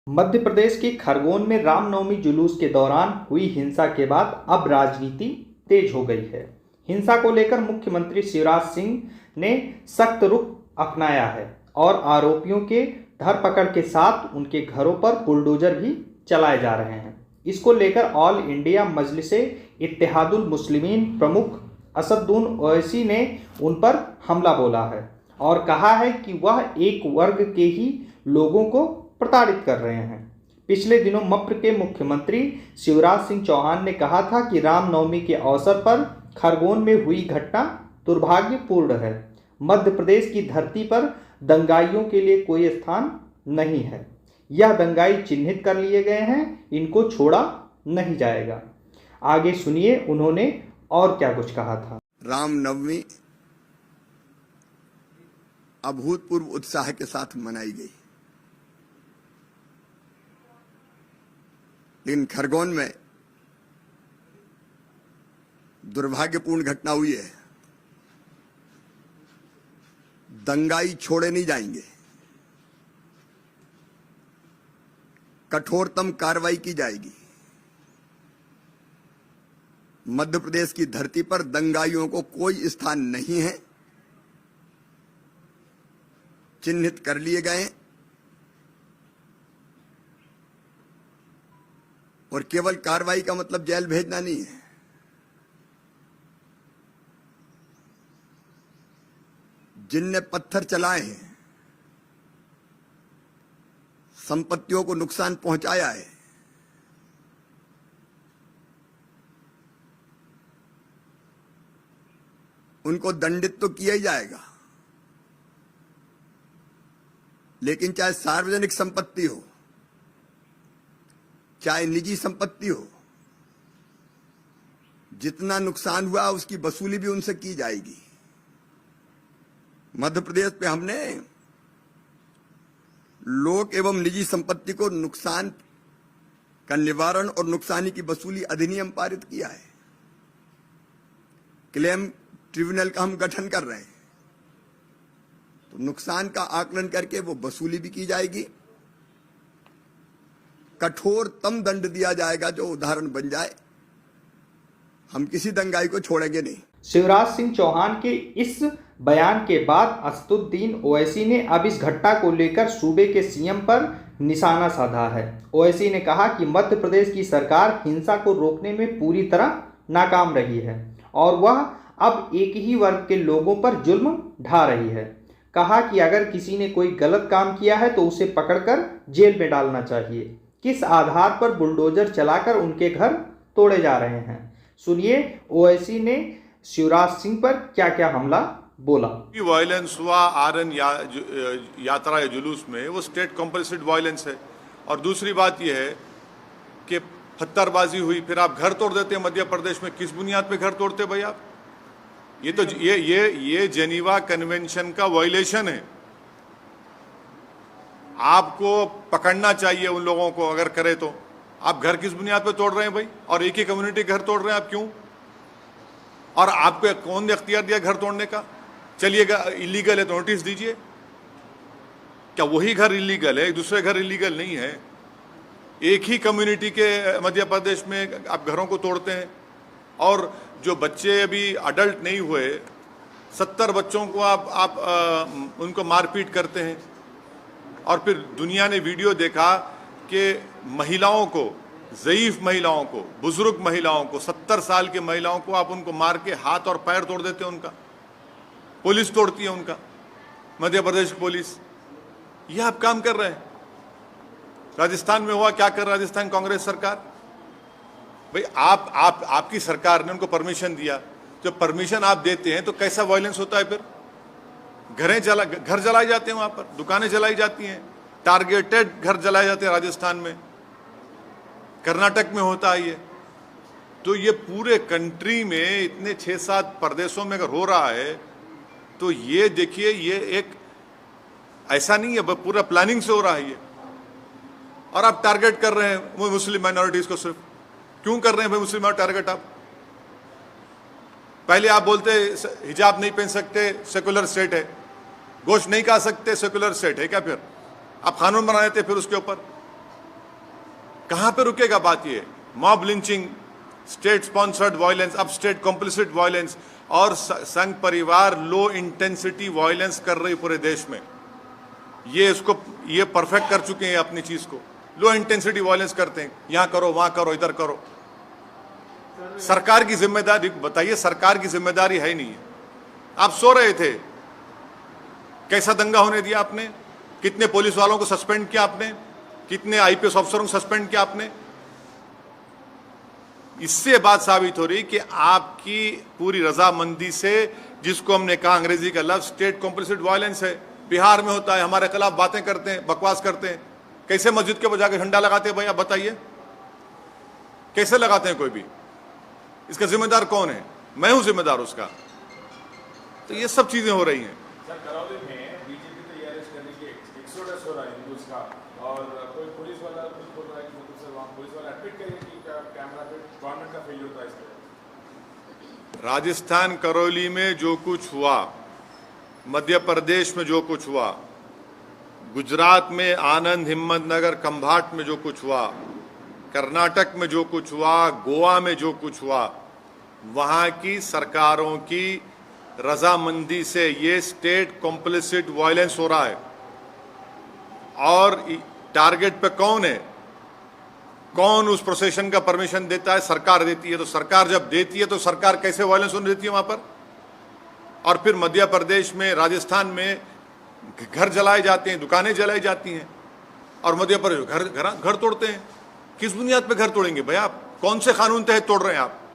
मध्य प्रदेश के खरगोन में रामनवमी जुलूस के दौरान हुई हिंसा के बाद अब राजनीति तेज हो गई है। हिंसा को लेकर मुख्यमंत्री शिवराज सिंह ने सख्त रुख अपनाया है और आरोपियों के धरपकड़ के साथ उनके घरों पर बुलडोजर भी चलाए जा रहे हैं। इसको लेकर ऑल इंडिया मजलिसे इत्तेहादुल मुस्लिमीन प्रमुख असदुद्दीन ओवैसी ने उन पर हमला बोला है और कहा है कि वह एक वर्ग के ही लोगों को प्रताड़ित कर रहे हैं। पिछले दिनों मप्र के मुख्यमंत्री शिवराज सिंह चौहान ने कहा था कि रामनवमी के अवसर पर खरगोन में हुई घटना दुर्भाग्यपूर्ण है। मध्य प्रदेश की धरती पर दंगाइयों के लिए कोई स्थान नहीं है। यह दंगाई चिन्हित कर लिए गए हैं, इनको छोड़ा नहीं जाएगा। आगे सुनिए उन्होंने और क्या कुछ कहा था। रामनवमी अभूतपूर्व उत्साह के साथ मनाई गई, लेकिन खरगोन में दुर्भाग्यपूर्ण घटना हुई है। दंगाई छोड़े नहीं जाएंगे, कठोरतम कार्रवाई की जाएगी। मध्य प्रदेश की धरती पर दंगाइयों को कोई स्थान नहीं है, चिन्हित कर लिए गए और केवल कार्रवाई का मतलब जेल भेजना नहीं है। जिनने पत्थर चलाए हैं, संपत्तियों को नुकसान पहुंचाया है, उनको दंडित तो किया ही जाएगा, लेकिन चाहे सार्वजनिक संपत्ति हो चाहे निजी संपत्ति हो, जितना नुकसान हुआ उसकी वसूली भी उनसे की जाएगी। मध्य प्रदेश पे हमने लोक एवं निजी संपत्ति को नुकसान का निवारण और नुकसानी की वसूली अधिनियम पारित किया है। क्लेम ट्रिब्यूनल का हम गठन कर रहे हैं, तो नुकसान का आकलन करके वो वसूली भी की जाएगी। कठोरतम दंड दिया जाएगा जो उदाहरण बन जाए। हम किसी दंगाई को छोड़ेंगे नहीं। शिवराज सिंह चौहान के इस बयान के बाद असदुद्दीन ओवैसी ने अब इस घटना को लेकर सूबे के सीएम पर निशाना साधा है। ओवैसी ने कहा कि मध्य प्रदेश की सरकार हिंसा को रोकने में पूरी तरह नाकाम रही है और वह अब एक ही वर्ग के लोगों पर जुल्म ढा रही है। कहा कि अगर किसी ने कोई गलत काम किया है तो उसे पकड़कर जेल में डालना चाहिए। किस आधार पर बुलडोजर चलाकर उनके घर तोड़े जा रहे हैं, सुनिए ओवैसी ने शिवराज सिंह पर क्या क्या हमला बोला। वायलेंस हुआ आरएन यात्रा या जुलूस में, वो स्टेट कंपल्सरी वायलेंस है। और दूसरी बात यह है कि पत्थरबाजी हुई, फिर आप घर तोड़ देते हैं मध्य प्रदेश में। किस बुनियाद पे घर तोड़ते भाई आप? ये तो ये जेनीवा कन्वेंशन का वायलेशन है। आपको पकड़ना चाहिए उन लोगों को, अगर करे तो। आप घर किस बुनियाद पे तोड़ रहे हैं भाई? और एक ही कम्युनिटी घर तोड़ रहे हैं आप, क्यों? और आपको कौन ने अख्तियार दिया घर तोड़ने का? चलिएगा इलीगल है तो नोटिस दीजिए। क्या वही घर इलीगल है, दूसरे घर इलीगल नहीं है? एक ही कम्युनिटी के मध्य प्रदेश में आप घरों को तोड़ते हैं। और जो बच्चे अभी अडल्ट नहीं हुए, 70 बच्चों को आप उनको मारपीट करते हैं। और फिर दुनिया ने वीडियो देखा कि महिलाओं को, ज़ईफ महिलाओं को, बुजुर्ग महिलाओं को, 70 साल की महिलाओं को आप उनको मार के हाथ और पैर तोड़ देते हैं उनका। पुलिस तोड़ती है उनका, मध्य प्रदेश पुलिस। यह आप काम कर रहे हैं। राजस्थान में हुआ, क्या कर राजस्थान कांग्रेस सरकार? भाई आपकी सरकार ने उनको परमिशन दिया। जब परमिशन आप देते हैं तो कैसा वायलेंस होता है? फिर घर जलाए जाते हैं, वहां पर दुकानें जलाई जाती हैं, टारगेटेड घर जलाए जाते हैं राजस्थान में, कर्नाटक में होता है ये। तो ये पूरे कंट्री में इतने 6-7 प्रदेशों में अगर हो रहा है तो ये देखिए, ये एक ऐसा नहीं है, पूरा प्लानिंग से हो रहा है ये। और आप टारगेट कर रहे हैं वो मुस्लिम माइनॉरिटीज को। सिर्फ क्यों कर रहे हैं भाई मुस्लिम टारगेट? आप पहले आप बोलते हिजाब नहीं पहन सकते, सेकुलर स्टेट है। गोश्त नहीं खा सकते, सेकुलर स्टेट है क्या? फिर आप कानून बना देते फिर उसके ऊपर। कहां पे रुकेगा बात? ये mob lynching, state sponsored violence, अब स्टेट कॉम्प्लिसिट वायलेंस, और संघ परिवार लो इंटेंसिटी वायलेंस कर रही पूरे देश में। ये परफेक्ट कर चुके हैं अपनी चीज को, लो इंटेंसिटी वायलेंस करते हैं, यहां करो, वहां करो, इधर करो। सरकार की जिम्मेदारी बताइए, सरकार की जिम्मेदारी है ही नहीं है। आप सो रहे थे, कैसा दंगा होने दिया आपने? कितने पुलिस वालों को सस्पेंड किया आपने? कितने आईपीएस अफसरों को सस्पेंड किया आपने? इससे बात साबित हो रही कि आपकी पूरी रजामंदी से, जिसको हमने कहा अंग्रेजी का लफ्ज स्टेट कॉम्प्लिसिट वायलेंस है, बिहार में होता है, हमारे खिलाफ बातें करते हैं, बकवास करते हैं। कैसे मस्जिद के बजा के झंडा लगाते हैं भाई, आप बताइए, कैसे लगाते हैं कोई भी? इसका जिम्मेदार कौन है? मैं हूं जिम्मेदार उसका। तो ये सब चीजें हो रही हैं। सर, करौली में बीजेपी तो ये अरेस्ट करने की एक्सोडस हो रहा है हिंदूज का, और कोई पुलिस वाला कुछ बोल रहा है कि मतलब सर वहाँ पुलिस वाला एडमिट करे कि कैमरा पे गवर्नमेंट का फेलियर होता है इसमें। राजस्थान करौली में जो कुछ हुआ, मध्य प्रदेश में जो कुछ हुआ, गुजरात में आनंद, हिम्मतनगर, खंभाट में जो कुछ हुआ, कर्नाटक में जो कुछ हुआ, गोवा में जो कुछ हुआ, वहां की सरकारों की रजामंदी से ये स्टेट कॉम्प्लिसिट वायलेंस हो रहा है। और टारगेट पे कौन है? कौन उस प्रोसेशन का परमिशन देता है? सरकार देती है। तो सरकार जब देती है तो सरकार कैसे वायलेंस होने देती है वहां पर? और फिर मध्य प्रदेश में, राजस्थान में घर जलाए जाते हैं, दुकानें जलाई जाती हैं, और मध्य प्रदेश घर तोड़ते हैं। किस बुनियाद पे घर तोड़ेंगे भाई? आप कौन से कानून तहत तोड़ रहे हैं आप?